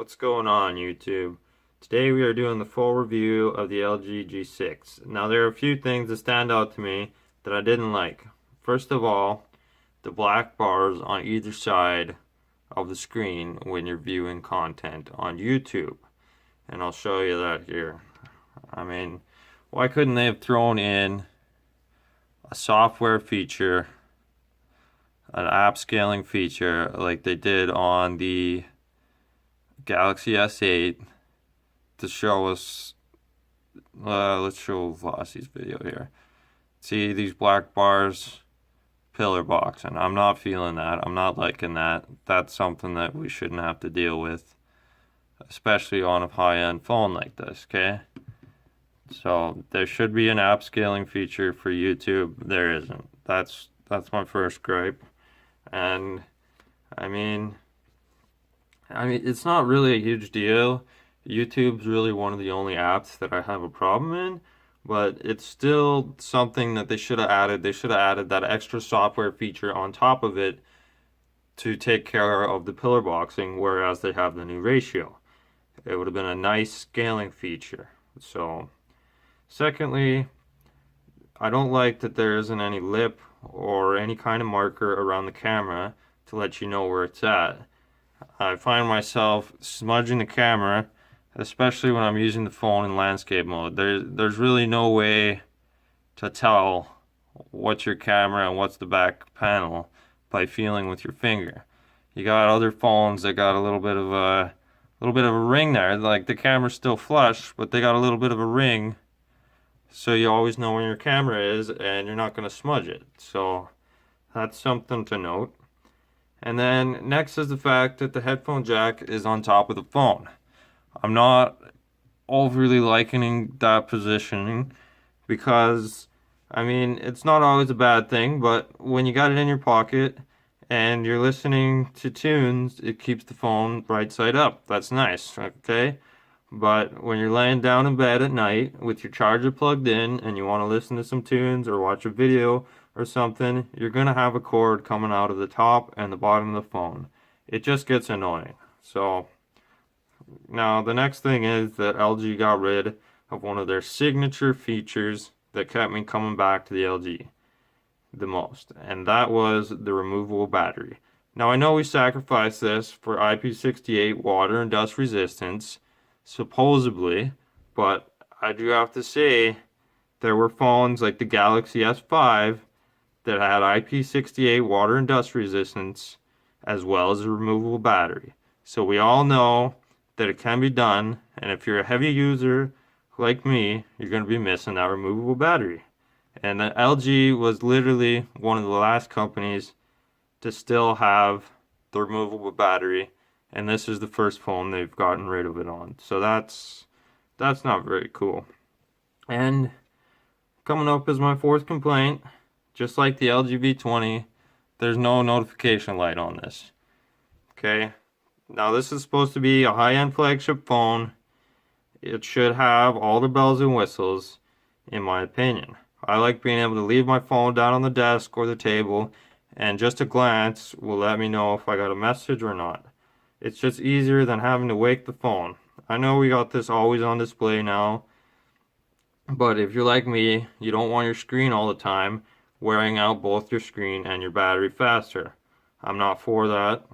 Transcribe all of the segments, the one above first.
What's going on, YouTube? Today we are doing the full review of the LG G6. Now there are a few things that stand out to me that I didn't like. First of all, the black bars on either side of the screen when you're viewing content on YouTube. And I'll show you that here. I mean, why couldn't they have thrown in a software feature, an app scaling feature like they did on the Galaxy S8 to show us, let's show Vlossie's video here. See these black bars, pillar box, and I'm not feeling that. I'm not liking that. That's something that we shouldn't have to deal with, especially on a high-end phone like this, okay? So there should be an app scaling feature for YouTube. There isn't. That's my first gripe. And I mean, it's not really a huge deal. YouTube's really one of the only apps that I have a problem in, but it's still something that they should have added. They should have added that extra software feature on top of it to take care of the pillar boxing, whereas they have the new ratio. It would have been a nice scaling feature. So, secondly, I don't like that there isn't any lip or any kind of marker around the camera to let you know where it's at. I find myself smudging the camera, especially when I'm using the phone in landscape mode. There's really no way to tell what's your camera and what's the back panel by feeling with your finger. You got other phones that got a little bit of a ring there. Like the camera's still flush, but they got a little bit of a ring, so you always know where your camera is and you're not going to smudge it. So that's something to note. And then next is the fact that the headphone jack is on top of the phone. I'm not overly liking that positioning because, I mean, it's not always a bad thing, but when you got it in your pocket and you're listening to tunes, it keeps the phone right side up. That's nice, okay? But when you're laying down in bed at night with your charger plugged in and you want to listen to some tunes or watch a video or something, you're going to have a cord coming out of the top and the bottom of the phone. It just gets annoying. So, now the next thing is that LG got rid of one of their signature features that kept me coming back to the LG the most, and that was the removable battery. Now I know we sacrificed this for IP68 water and dust resistance, supposedly, but I do have to say there were phones like the Galaxy S5 that had IP68 water and dust resistance as well as a removable battery. So we all know that it can be done, and if you're a heavy user like me, you're going to be missing that removable battery. And the LG was literally one of the last companies to still have the removable battery, and this is the first phone they've gotten rid of it on. So that's not very cool. And coming up is my fourth complaint. Just like the LG V20, there's no notification light on this. Okay? Now this is supposed to be a high-end flagship phone. It should have all the bells and whistles, in my opinion. I like being able to leave my phone down on the desk or the table, and just a glance will let me know if I got a message or not. It's just easier than having to wake the phone. I know we got this always on display now, but if you're like me, you don't want your screen all the time wearing out both your screen and your battery faster. I'm not for that,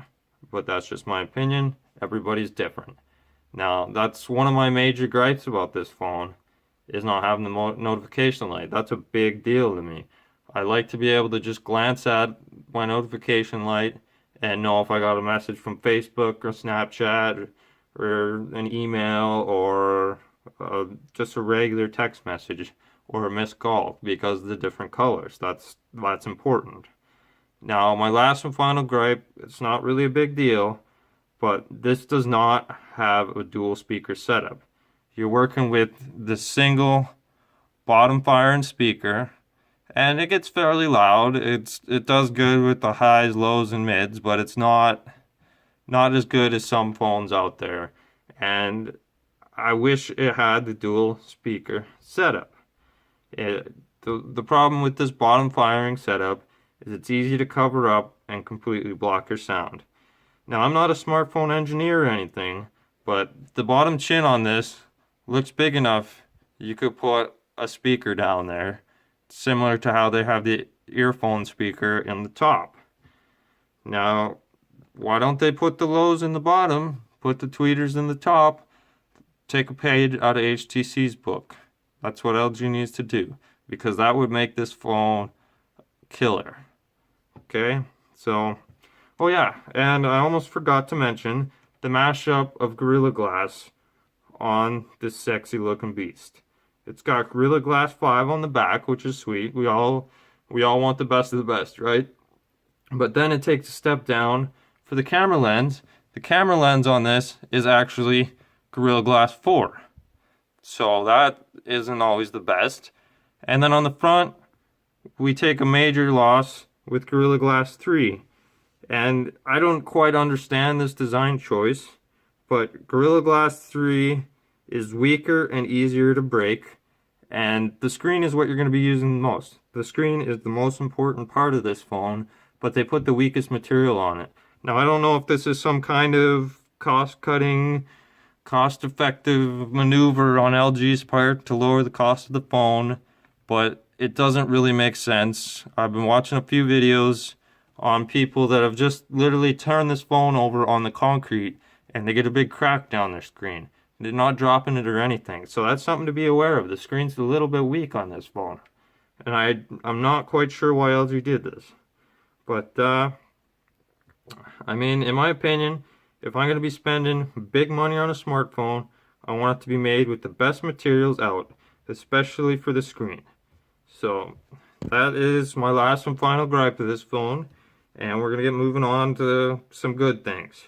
but that's just my opinion. Everybody's different. Now, that's one of my major gripes about this phone, is not having the notification light. That's a big deal to me. I like to be able to just glance at my notification light and know if I got a message from Facebook or Snapchat or an email or just a regular text message or a missed call because of the different colors. That's important. Now, my last and final gripe, it's not really a big deal, but this does not have a dual speaker setup. You're working with the single bottom firing speaker, and it gets fairly loud. It does good with the highs, lows, and mids, but it's not as good as some phones out there. And I wish it had the dual speaker setup. The problem with this bottom firing setup is it's easy to cover up and completely block your sound. Now, I'm not a smartphone engineer or anything, But the bottom chin on this looks big enough you could put a speaker down there, similar to how they have the earphone speaker in the top. Now, why don't they put the lows in the bottom, put the tweeters in the top, take a page out of HTC's book? That's what LG needs to do, because that would make this phone killer. Okay, so, oh yeah, and I almost forgot to mention the mashup of Gorilla Glass on this sexy looking beast. It's got Gorilla Glass 5 on the back, which is sweet. We all want the best of the best, right? But then it takes a step down for the camera lens. The camera lens on this is actually Gorilla Glass 4. So that isn't always the best. And then on the front, we take a major loss with Gorilla Glass 3. And I don't quite understand this design choice, but Gorilla Glass 3 is weaker and easier to break, and the screen is what you're going to be using the most. The screen is the most important part of this phone, but they put the weakest material on it. Now, I don't know if this is some kind of cost-cutting, cost-effective maneuver on LG's part to lower the cost of the phone, but it doesn't really make sense. I've been watching a few videos on people that have just literally turned this phone over on the concrete and they get a big crack down their screen. They're not dropping it or anything. So that's something to be aware of. The screen's a little bit weak on this phone. And I'm not quite sure why LG did this. But, I mean, in my opinion, if I'm going to be spending big money on a smartphone, I want it to be made with the best materials out, especially for the screen. So, that is my last and final gripe of this phone. And we're going to get moving on to some good things.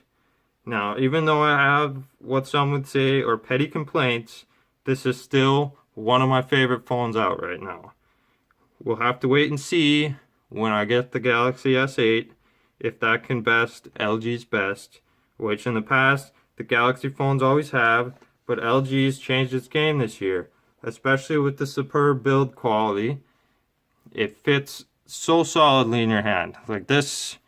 Now, even though I have what some would say are petty complaints, this is still one of my favorite phones out right now. We'll have to wait and see when I get the Galaxy S8 if that can best LG's best, which in the past the Galaxy phones always have, but LG's changed its game this year, especially with the superb build quality. It fits so solidly in your hand. Like this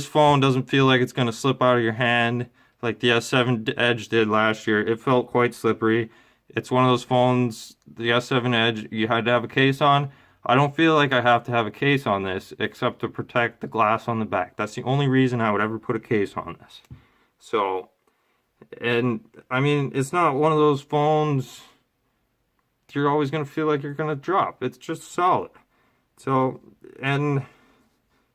phone doesn't feel like it's going to slip out of your hand like the S7 Edge did last year. It felt quite slippery. It's one of those phones, the S7 Edge, you had to have a case on. I don't feel like I have to have a case on this except to protect the glass on the back. That's the only reason I would ever put a case on this. So, and I mean, it's not one of those phones you're always going to feel like you're going to drop. It's just solid. So, and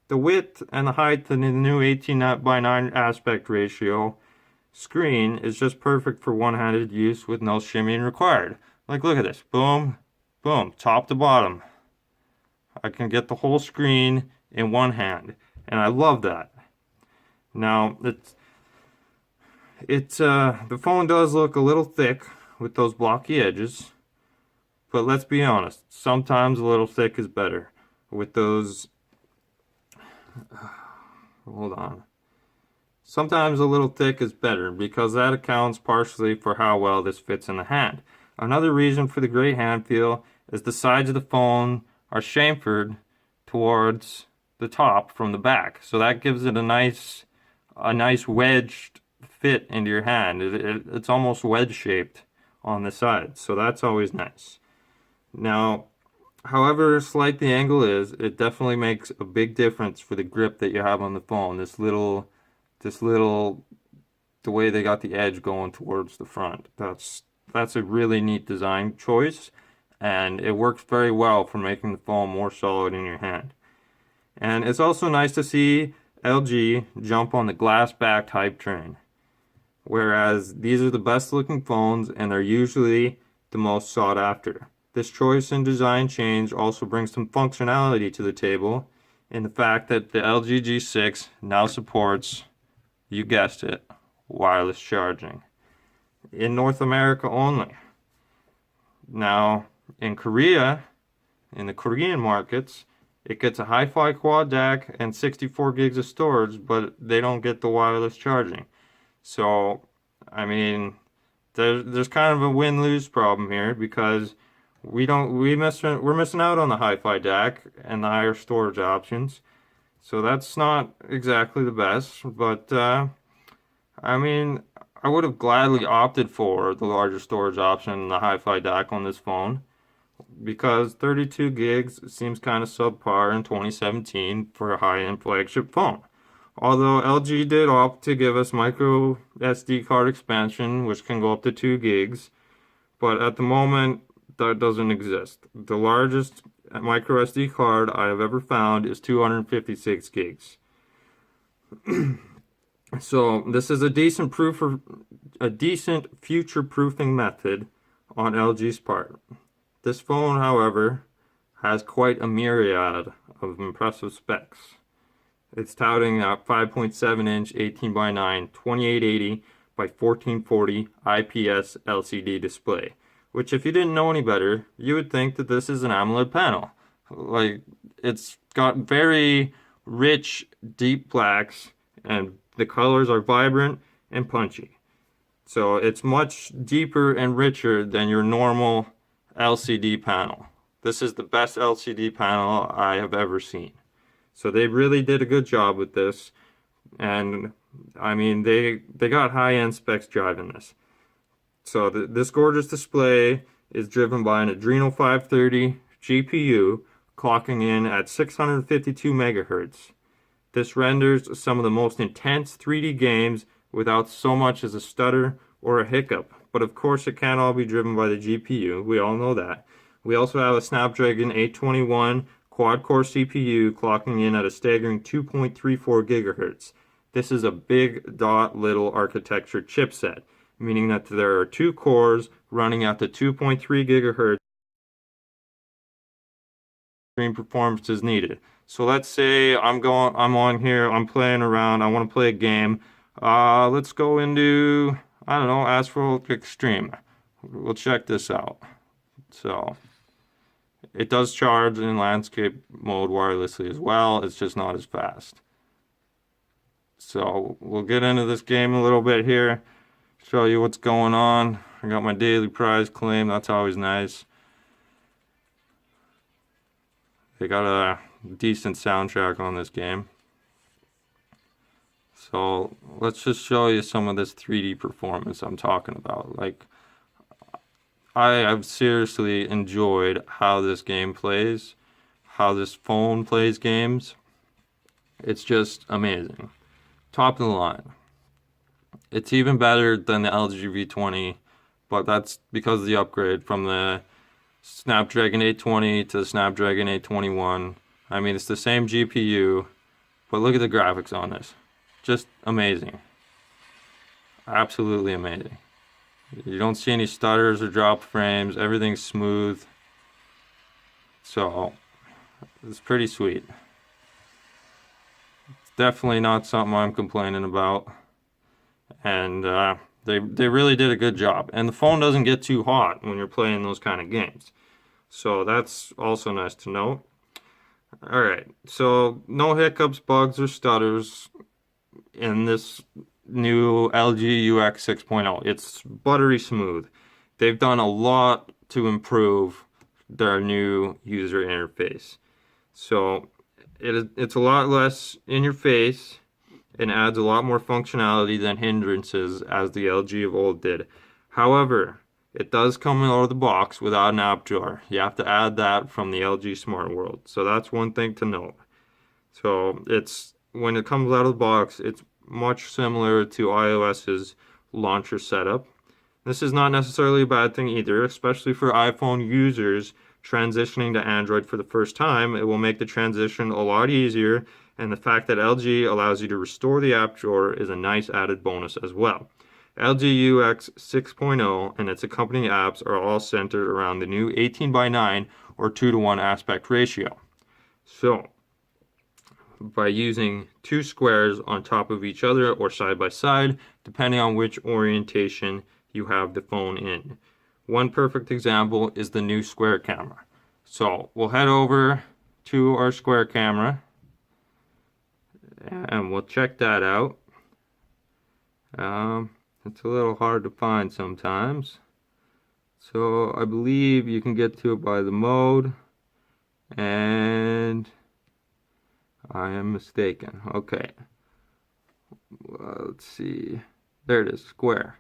the width and the height in the new 18:9 aspect ratio screen is just perfect for one-handed use with no shimmying required. Like, look at this. Boom, boom, top to bottom. I can get the whole screen in one hand, and I love that. Now, the phone does look a little thick with those blocky edges, but let's be honest, sometimes a little thick is better with those. Hold on. Sometimes a little thick is better because that accounts partially for how well this fits in the hand. Another reason for the great hand feel is the sides of the phone are chamfered towards the top from the back, so that gives it a nice wedged fit into your hand. It's almost wedge shaped on the sides, so that's always nice. Now, however slight the angle is, it definitely makes a big difference for the grip that you have on the phone. This little, the way they got the edge going towards the front. That's a really neat design choice, and it works very well for making the phone more solid in your hand. And it's also nice to see LG jump on the glass-backed hype train, whereas these are the best looking phones and they're usually the most sought after. This choice and design change also brings some functionality to the table in the fact that the LG G6 now supports, you guessed it, wireless charging. In North America only. Now, in Korea, in the Korean markets, it gets a hi-fi quad DAC and 64 gigs of storage, but they don't get the wireless charging. So, I mean, there's kind of a win-lose problem here because we're missing out on the hi-fi DAC and the higher storage options. So that's not exactly the best, but I mean, I would have gladly opted for the larger storage option and the hi-fi DAC on this phone because 32 gigs seems kind of subpar in 2017 for a high-end flagship phone. Although LG did opt to give us micro SD card expansion, which can go up to 2 gigs, but at the moment that doesn't exist. The largest micro SD card I have ever found is 256 gigs. So this is a decent future proofing method on LG's part. This phone, however, has quite a myriad of impressive specs. It's touting a 5.7-inch 18:9 2880 by 1440 IPS LCD display, which if you didn't know any better, you would think that this is an AMOLED panel. Like, it's got very rich, deep blacks, and the colors are vibrant and punchy. So it's much deeper and richer than your normal LCD panel. This is the best LCD panel I have ever seen. So they really did a good job with this. And I mean, they got high-end specs driving this. So this gorgeous display is driven by an Adreno 530 GPU clocking in at 652 megahertz. This renders some of the most intense 3D games without so much as a stutter or a hiccup. But of course it can't all be driven by the GPU, we all know that. We also have a Snapdragon 821 quad-core CPU clocking in at a staggering 2.34 gigahertz. This is a big dot little architecture chipset, meaning that there are 2 cores running at the 2.3 gigahertz extreme performance is needed. So let's say I'm on here, I'm playing around, I want to play a game. Let's go into, I don't know, Asphalt Extreme. We'll check this out. So it does charge in landscape mode wirelessly as well. It's just not as fast. So we'll get into this game a little bit here. Show you what's going on. I got my daily prize claim. That's always nice. They got a decent soundtrack on this game. So let's just show you some of this 3D performance I'm talking about. Like, I have seriously enjoyed how this game plays, how this phone plays games. It's just amazing. Top of the line. It's even better than the LG V20, but that's because of the upgrade from the Snapdragon 820 to the Snapdragon 821. I mean, it's the same GPU, but look at the graphics on this. Just amazing. Absolutely amazing. You don't see any stutters or drop frames. Everything's smooth. So, it's pretty sweet. It's definitely not something I'm complaining about. And they really did a good job. And the phone doesn't get too hot when you're playing those kind of games. So that's also nice to know. Alright, so no hiccups, bugs, or stutters in this new LG UX 6.0. It's buttery smooth. They've done a lot to improve their new user interface. So it's a lot less in your face and adds a lot more functionality than hindrances as the LG of old did. However, it does come out of the box without an app drawer. You have to add that from the LG Smart World. So that's one thing to note. So when it comes out of the box, it's much similar to iOS's launcher setup. This is not necessarily a bad thing either, especially for iPhone users transitioning to Android for the first time. It will make the transition a lot easier, and the fact that LG allows you to restore the app drawer is a nice added bonus as well. LG UX 6.0 and its accompanying apps are all centered around the new 18:9 or 2:1 aspect ratio. So, by using 2 squares on top of each other or side by side, depending on which orientation you have the phone in. One perfect example is the new square camera. So we'll head over to our square camera and we'll check that out. It's a little hard to find sometimes. So I believe you can get to it by the mode, and I am mistaken. Okay. Let's see. There it is, square.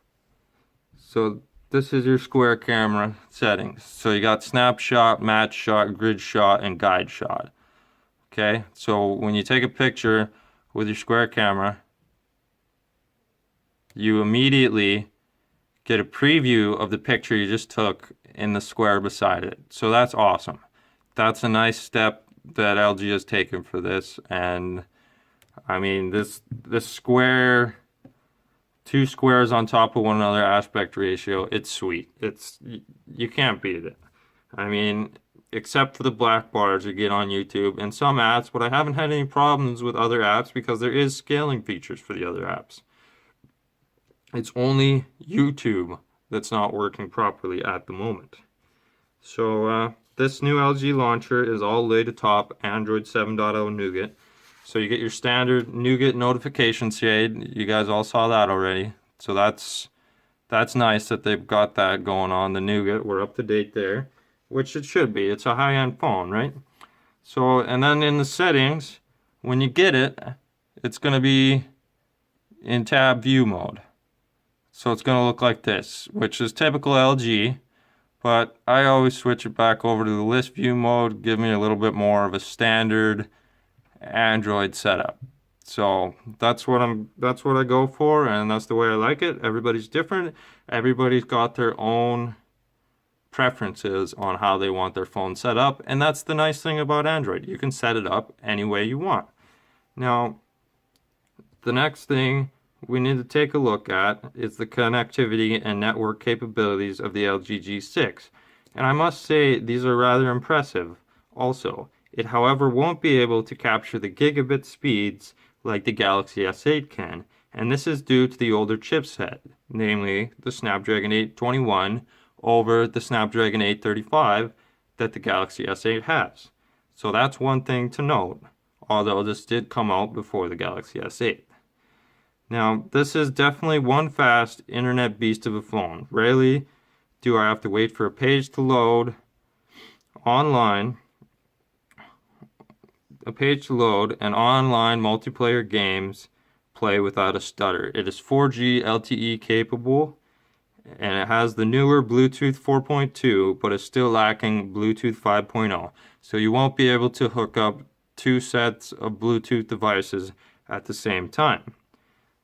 So this is your square camera settings. So you got snapshot, match shot, grid shot, and guide shot. Okay, so when you take a picture with your square camera, you immediately get a preview of the picture you just took in the square beside it. So that's awesome. That's a nice step that LG has taken for this. And I mean, this square, two squares on top of one another aspect ratio, it's sweet. You can't beat it. I mean, except for the black bars you get on YouTube and some apps, but I haven't had any problems with other apps because there is scaling features for the other apps. It's only YouTube that's not working properly at the moment. So this new LG launcher is all laid atop Android 7.0 Nougat. So you get your standard Nougat notification shade. You guys all saw that already. So that's nice that they've got that going on. The Nougat, we're up to date there, which it should be. It's a high-end phone, right? So, and then in the settings, when you get it, it's going to be in tab view mode. So it's going to look like this, which is typical LG, but I always switch it back over to the list view mode, give me a little bit more of a standard Android setup. So that's what I go for, and that's the way I like it. Everybody's different. Everybody's got their own preferences on how they want their phone set up, and that's the nice thing about Android. You can set it up any way you want. Now, the next thing we need to take a look at is the connectivity and network capabilities of the LG G6. And I must say these are rather impressive also. It, however, won't be able to capture the gigabit speeds like the Galaxy S8 can, and this is due to the older chipset, namely the Snapdragon 821 over the Snapdragon 835 that the Galaxy S8 has. So that's one thing to note, although this did come out before the Galaxy S8. Now, this is definitely one fast internet beast of a phone. Rarely do I have to wait for a page to load online, and online multiplayer games play without a stutter. It is 4G LTE capable, and it has the newer Bluetooth 4.2, but it's still lacking Bluetooth 5.0. So you won't be able to hook up two sets of Bluetooth devices at the same time.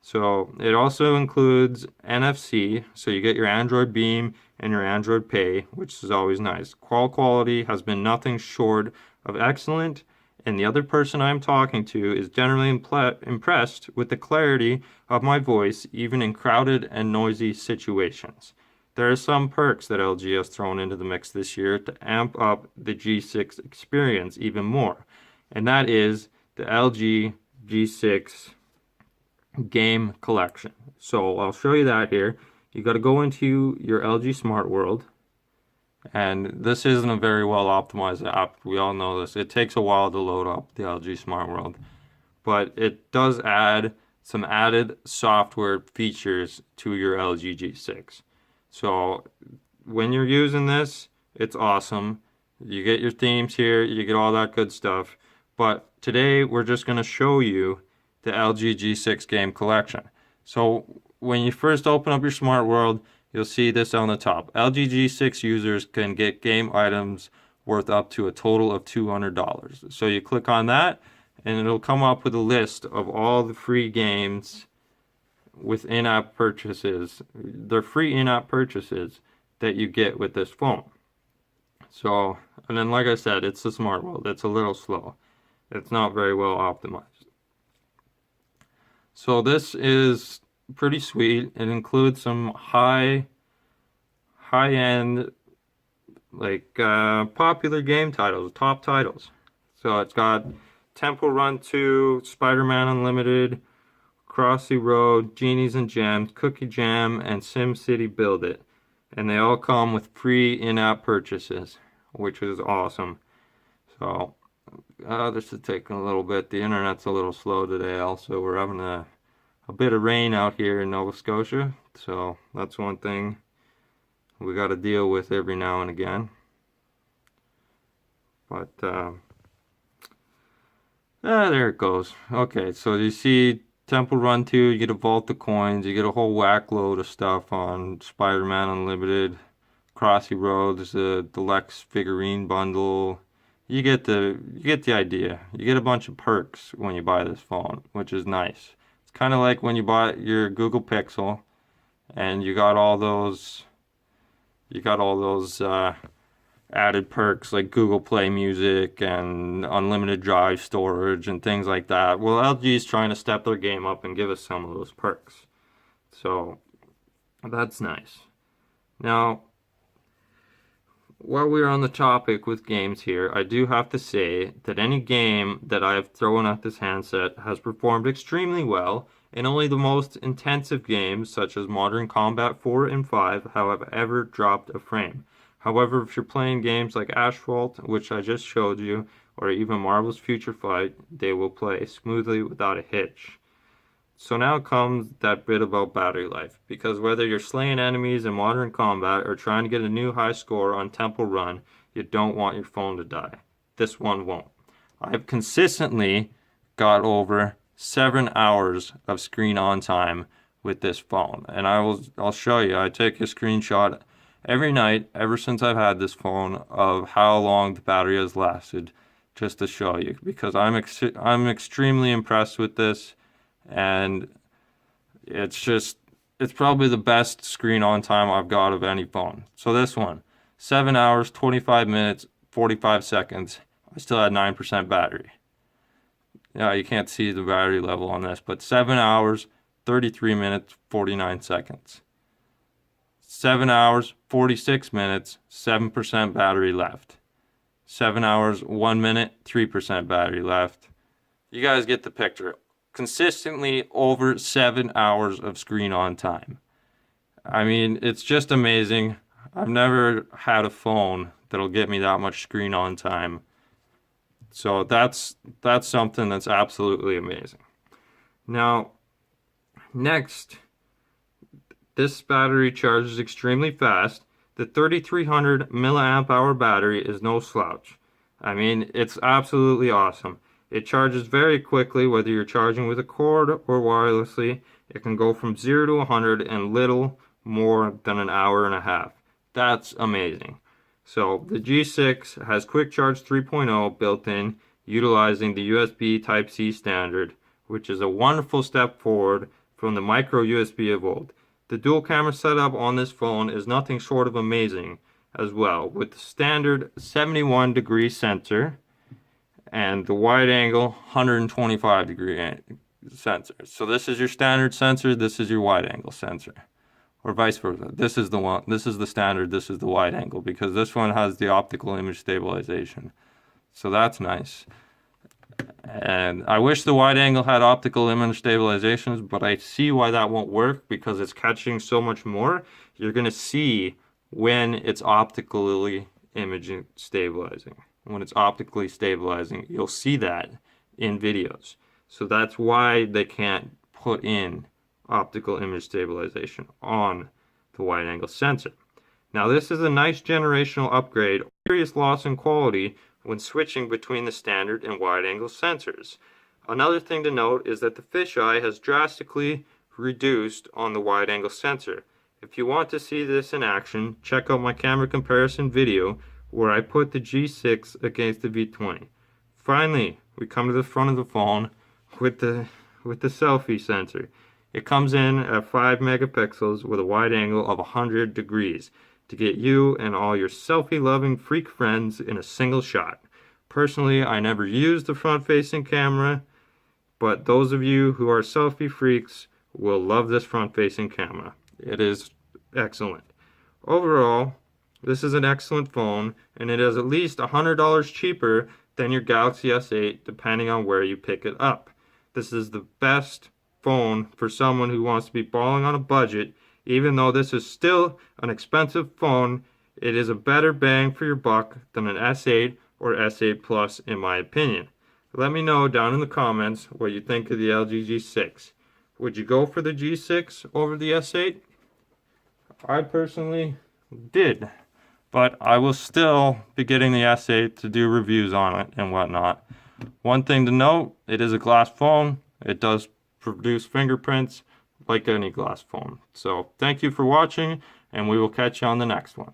So it also includes NFC, so you get your Android Beam and your Android Pay, which is always nice. Call quality has been nothing short of excellent, and the other person I'm talking to is generally impressed with the clarity of my voice, even in crowded and noisy situations. There are some perks that LG has thrown into the mix this year to amp up the G6 experience even more, and that is the LG G6 game collection. So I'll show you that here. You got to go into your LG Smart World, and this isn't a very well optimized app. We all know this. It takes a while to load up the LG Smart World, but it does add some added software features to your LG G6. So when you're using this, it's awesome. You get your themes here, you get all that good stuff. But today we're just going to show you the LG G6 game collection. So when you first open up your Smart World, you'll see this on the top. LG G6 users can get game items worth up to a total of $200. So you click on that, and it'll come up with a list of all the free games with in-app purchases. They're free in-app purchases that you get with this phone. So, and then like I said, it's the Smart World. It's a little slow. It's not very well optimized. So this is pretty sweet. It includes some high-end, like popular game titles, top titles. So it's got Temple Run 2, Spider-Man Unlimited, Crossy Road, Genies and Gems, Cookie Jam, and SimCity Build It. And they all come with free in-app purchases, which is awesome. So this is taking a little bit. The internet's a little slow today also. We're having a bit of rain out here in Nova Scotia. So that's one thing we got to deal with every now and again. But there it goes. Okay, so you see Temple Run 2, you get a vault of coins, you get a whole whack load of stuff on Spider-Man Unlimited, Crossy Roads, the Deluxe figurine bundle. You get the idea. You get a bunch of perks when you buy this phone, which is nice. It's kind of like when you bought your Google Pixel and you got all those added perks like Google Play Music and unlimited drive storage and things like that. Well, LG is trying to step their game up and give us some of those perks. So that's nice. Now, while we're on the topic with games here, I do have to say that any game that I have thrown at this handset has performed extremely well, and only the most intensive games, such as Modern Combat 4 and 5, have ever dropped a frame. However, if you're playing games like Asphalt, which I just showed you, or even Marvel's Future Fight, they will play smoothly without a hitch. So now comes that bit about battery life, because whether you're slaying enemies in Modern Combat or trying to get a new high score on Temple Run, you don't want your phone to die. This one won't. I've consistently got over 7 hours of screen on time with this phone, and I'll show you. I take a screenshot every night ever since I've had this phone of how long the battery has lasted, just to show you, because I'm extremely impressed with this. And it's probably the best screen on time I've got of any phone. So this one, 7 hours, 25 minutes, 45 seconds. I still had 9% battery. Yeah, you can't see the battery level on this, but 7 hours, 33 minutes, 49 seconds. 7 hours, 46 minutes, 7% battery left. 7 hours, 1 minute, 3% battery left. You guys get the picture. Consistently over 7 hours of screen on time. I mean, it's just amazing. I've never had a phone that'll get me that much screen on time. So that's something that's absolutely amazing. Now, next, this battery charges extremely fast. The 3300 milliamp hour battery is no slouch. I mean, it's absolutely awesome. It charges very quickly, whether you're charging with a cord or wirelessly. It can go from 0 to 100 in little more than an hour and a half. That's amazing. So the G6 has Quick Charge 3.0 built in, utilizing the USB Type-C standard, which is a wonderful step forward from the micro USB of old. The dual camera setup on this phone is nothing short of amazing as well, with the standard 71-degree sensor and the wide angle 125 degree sensor. So this is your standard sensor, this is your wide angle sensor. Or vice versa. This is the standard, this is the wide angle, because this one has the optical image stabilization. So that's nice. And I wish the wide angle had optical image stabilizations, but I see why that won't work, because it's catching so much more. You're going to see when it's optically image stabilizing. When it's optically stabilizing, you'll see that in videos. So that's why they can't put in optical image stabilization on the wide angle sensor. Now this is a nice generational upgrade. Serious loss in quality when switching between the standard and wide angle sensors. Another thing to note is that the fisheye has drastically reduced on the wide angle sensor. If you want to see this in action, check out my camera comparison video where I put the G6 against the V20. Finally, we come to the front of the phone with the selfie sensor. It comes in at 5 megapixels with a wide angle of 100 degrees to get you and all your selfie-loving freak friends in a single shot. Personally, I never used the front-facing camera, but those of you who are selfie freaks will love this front-facing camera. It is excellent. Overall, this is an excellent phone, and it is at least $100 cheaper than your Galaxy S8, depending on where you pick it up. This is the best phone for someone who wants to be balling on a budget. Even though this is still an expensive phone, it is a better bang for your buck than an S8 or S8 Plus, in my opinion. Let me know down in the comments what you think of the LG G6. Would you go for the G6 over the S8? I personally did, but I will still be getting the S8 to do reviews on it and whatnot. One thing to note, it is a glass phone. It does produce fingerprints like any glass phone. So thank you for watching, and we will catch you on the next one.